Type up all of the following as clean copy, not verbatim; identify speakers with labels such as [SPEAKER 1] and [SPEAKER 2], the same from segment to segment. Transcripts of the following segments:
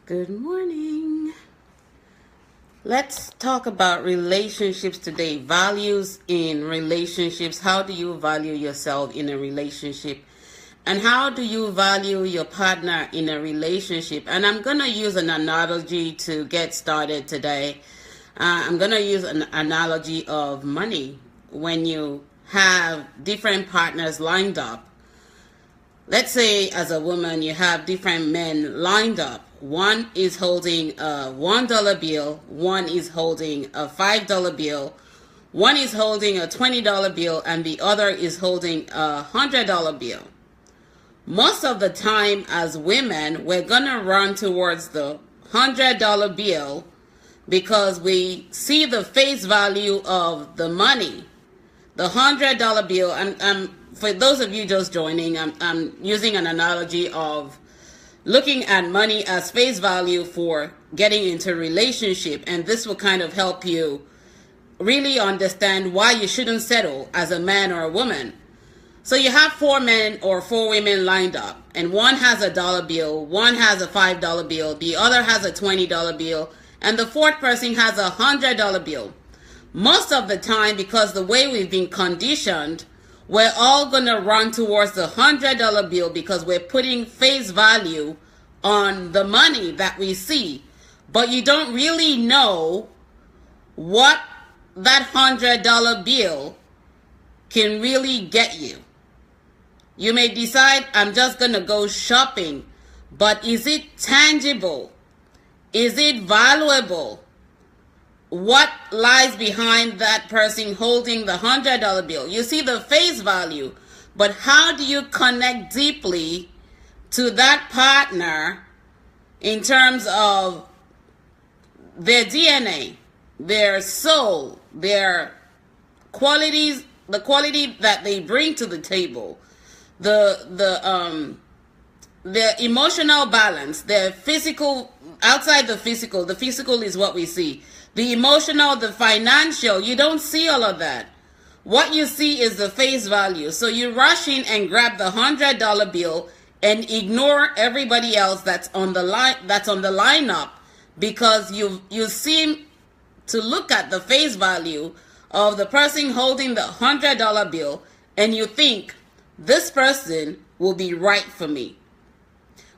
[SPEAKER 1] Good morning. Let's talk about relationships today. Values in relationships. How do you value yourself in a relationship? And how do you value your partner in a relationship? And I'm going to use an analogy to get started today. I'm going to use an analogy of money. When you have different partners lined up, let's say as a woman you have different men lined up. One is holding a $1 bill, one is holding a $5 bill, one is holding a $20 bill, and the other is holding a $100 bill. Most of the time as women, we're gonna run towards the $100 bill because we see the face value of the money. The $100 bill, and for those of you just joining, I'm using an analogy of looking at money as face value for getting into a relationship, and this will kind of help you really understand why you shouldn't settle as a man or a woman. So you have 4 men or 4 women lined up, and one has a dollar bill, one has a $5 bill, the other has a $20 bill, and the fourth person has a $100 bill. Most of the time, because the way we've been conditioned, we're all going to run towards the $100 bill because we're putting face value on the money that we see. But you don't really know what that $100 bill can really get you. You may decide, I'm just going to go shopping, but is it tangible? Is it valuable? What lies behind that person holding the $100 bill? You see the face value, but how do you connect deeply to that partner in terms of their DNA, their soul, their qualities, the quality that they bring to the table, the emotional balance, their physical, outside the physical is what we see. The emotional, the financial, you don't see all of that. What you see is the face value. So you rush in and grab the $100 bill and ignore everybody else that's on the lineup because you seem to look at the face value of the person holding the $100 bill and you think this person will be right for me.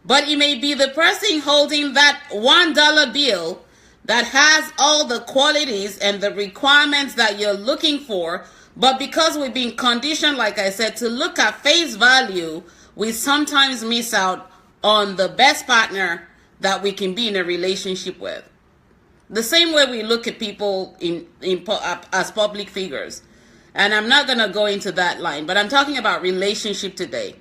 [SPEAKER 1] But it may be the person holding that $1 bill that has all the qualities and the requirements that you're looking for. But because we've been conditioned, like I said, to look at face value, we sometimes miss out on the best partner that we can be in a relationship with. The same way we look at people as public figures. And I'm not going to go into that line, but I'm talking about relationship today.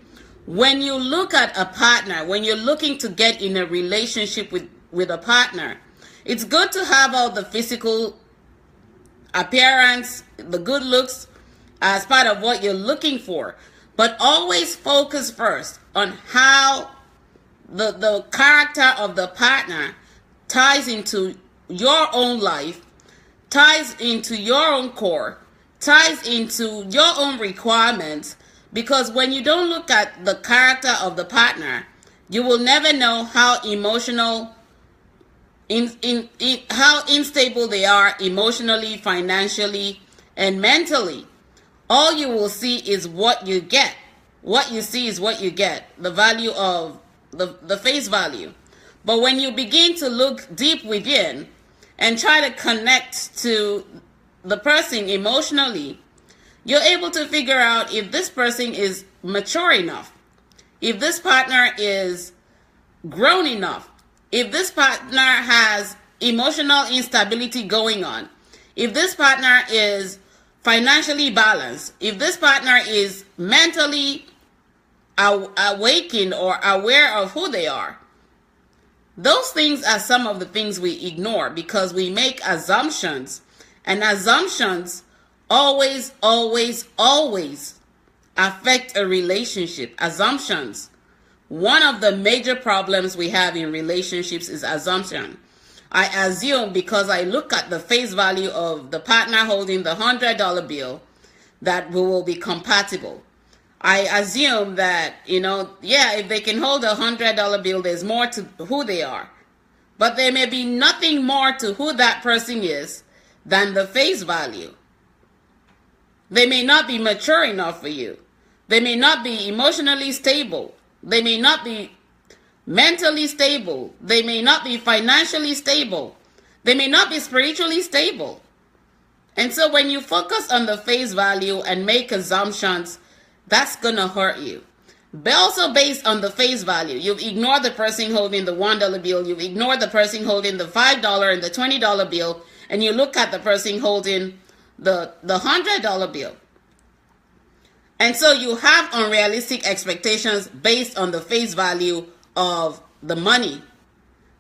[SPEAKER 1] When you look at a partner, when you're looking to get in a relationship with a partner, it's good to have all the physical appearance, the good looks as part of what you're looking for. But always focus first on how the character of the partner ties into your own life, ties into your own core, ties into your own requirements. Because when you don't look at the character of the partner, you will never know how emotional how unstable they are emotionally, financially, and mentally. All you will see is what you get. What you see is what you get. The value of the face value. But when you begin to look deep within and try to connect to the person emotionally, you're able to figure out if this person is mature enough, if this partner is grown enough, if this partner has emotional instability going on, if this partner is financially balanced, if this partner is mentally awakened or aware of who they are. Those things are some of the things we ignore because we make assumptions, and assumptions always affect a relationship. Assumptions. One of the major problems we have in relationships is assumption. I assume because I look at the face value of the partner holding the $100 bill that we will be compatible. I assume that, if they can hold a $100 bill, there's more to who they are. but there may be nothing more to who that person is than the face value. They may not be mature enough for you. They may not be emotionally stable. They may not be mentally stable. They may not be financially stable. They may not be spiritually stable. And so when you focus on the face value and make assumptions, that's going to hurt you. But also based on the face value, you've ignored the person holding the $1 bill, you've ignored the person holding the $5 and the $20 bill, and you look at the person holding the $100 bill. And so you have unrealistic expectations based on the face value of the money.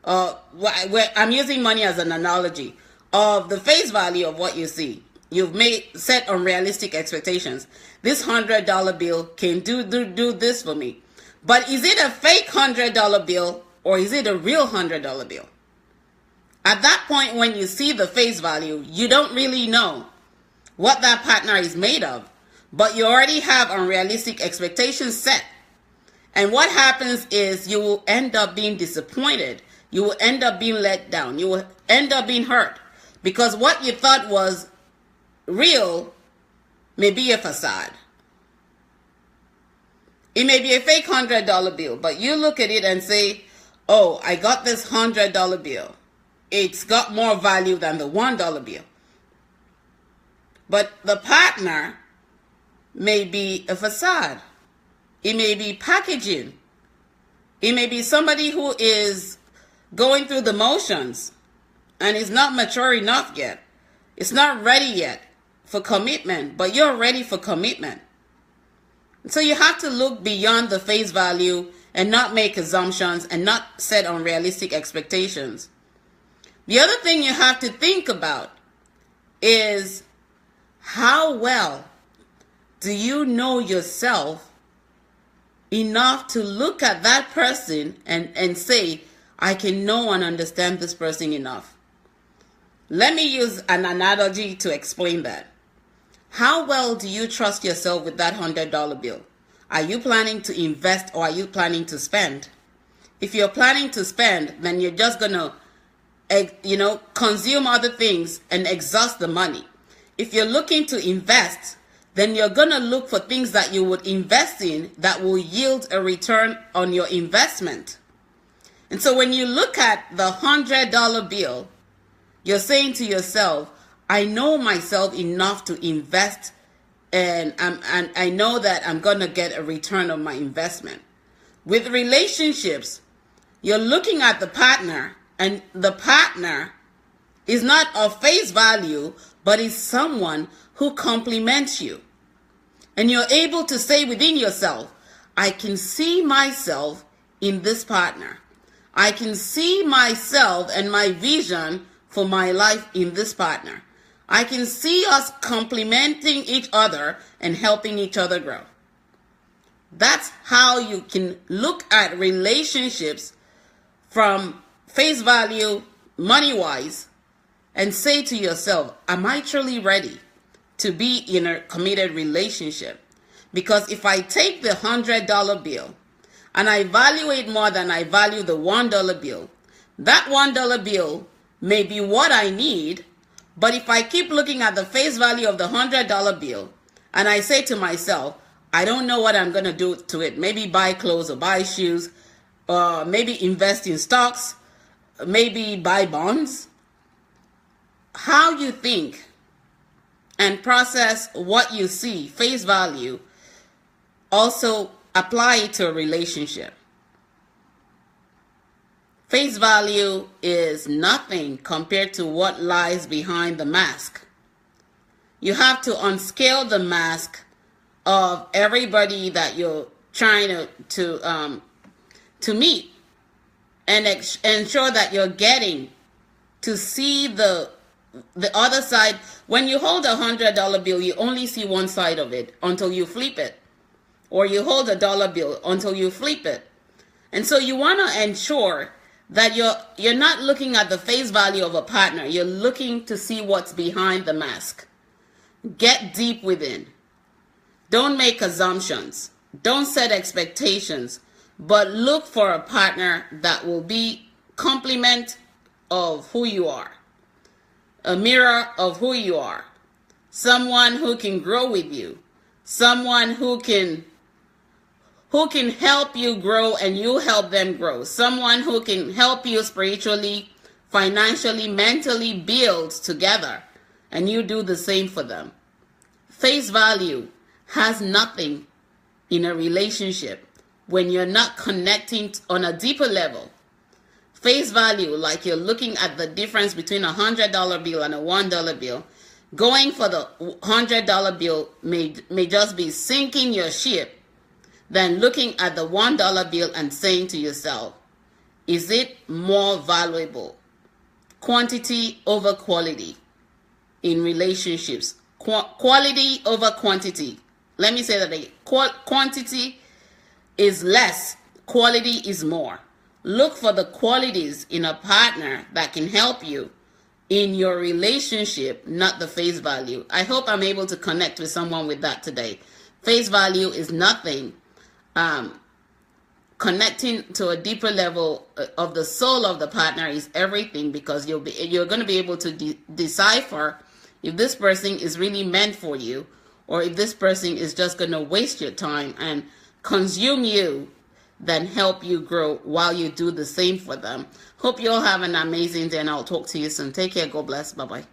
[SPEAKER 1] I'm using money as an analogy of the face value of what you see. You've set unrealistic expectations. This $100 bill can do this for me. But is it a fake $100 bill or is it a real $100 bill? At that point, when you see the face value, you don't really know what that partner is made of, but you already have unrealistic expectations set. And what happens is you will end up being disappointed. You will end up being let down. You will end up being hurt because what you thought was real may be a facade. It may be a fake $100 bill, but you look at it and say, oh, I got this $100 bill. It's got more value than the $1 bill. But the partner may be a facade. It may be packaging. It may be somebody who is going through the motions and is not mature enough yet. It's not ready yet for commitment, but you're ready for commitment. So you have to look beyond the face value and not make assumptions and not set unrealistic expectations. The other thing you have to think about is how well do you know yourself enough to look at that person and say, I can know and understand this person enough. Let me use an analogy to explain that. How well do you trust yourself with that $100 bill? Are you planning to invest or are you planning to spend? If you're planning to spend, then you're just going to, consume other things and exhaust the money. If you're looking to invest, then you're going to look for things that you would invest in that will yield a return on your investment. And so when you look at the $100 bill, you're saying to yourself, I know myself enough to invest and I know that I'm going to get a return on my investment. With relationships, you're looking at the partner and the partner is not of face value, but is someone who complements you. And you're able to say within yourself, I can see myself in this partner. I can see myself and my vision for my life in this partner. I can see us complementing each other and helping each other grow. That's how you can look at relationships from face value, money-wise, and say to yourself, am I truly ready to be in a committed relationship? Because if I take the $100 bill and I value it more than I value the $1 bill, that $1 bill may be what I need, but if I keep looking at the face value of the $100 bill and I say to myself, I don't know what I'm going to do to it, maybe buy clothes or buy shoes, or maybe invest in stocks, maybe buy bonds, how you think and process what you see, face value, also apply it to a relationship. Face value is nothing compared to what lies behind the mask. You have to unscale the mask of everybody that you're trying to meet and ensure that you're getting to see the other side. When you hold a $100 bill, you only see one side of it until you flip it. Or you hold a dollar bill until you flip it. And so you want to ensure that you're not looking at the face value of a partner. You're looking to see what's behind the mask. Get deep within. Don't make assumptions. Don't set expectations. But look for a partner that will be complement of who you are, a mirror of who you are, someone who can grow with you, someone who can help you grow and you help them grow, someone who can help you spiritually, financially, mentally build together, and you do the same for them. Face value has nothing in a relationship when you're not connecting on a deeper level. Face value, like you're looking at the difference between a $100 bill and a $1 bill. Going for the $100 bill may just be sinking your ship than looking at the $1 bill and saying to yourself, is it more valuable? Quantity over quality in relationships. Quality over quantity. Let me say that again. Quantity is less, quality is more. Look for the qualities in a partner that can help you in your relationship, not the face value. I hope I'm able to connect with someone with that today. Face value is nothing. Connecting to a deeper level of the soul of the partner is everything, because you're going to be able to decipher if this person is really meant for you, or if this person is just going to waste your time and consume you, then help you grow while you do the same for them. Hope you all have an amazing day, and I'll talk to you soon. Take care. God bless. Bye-bye.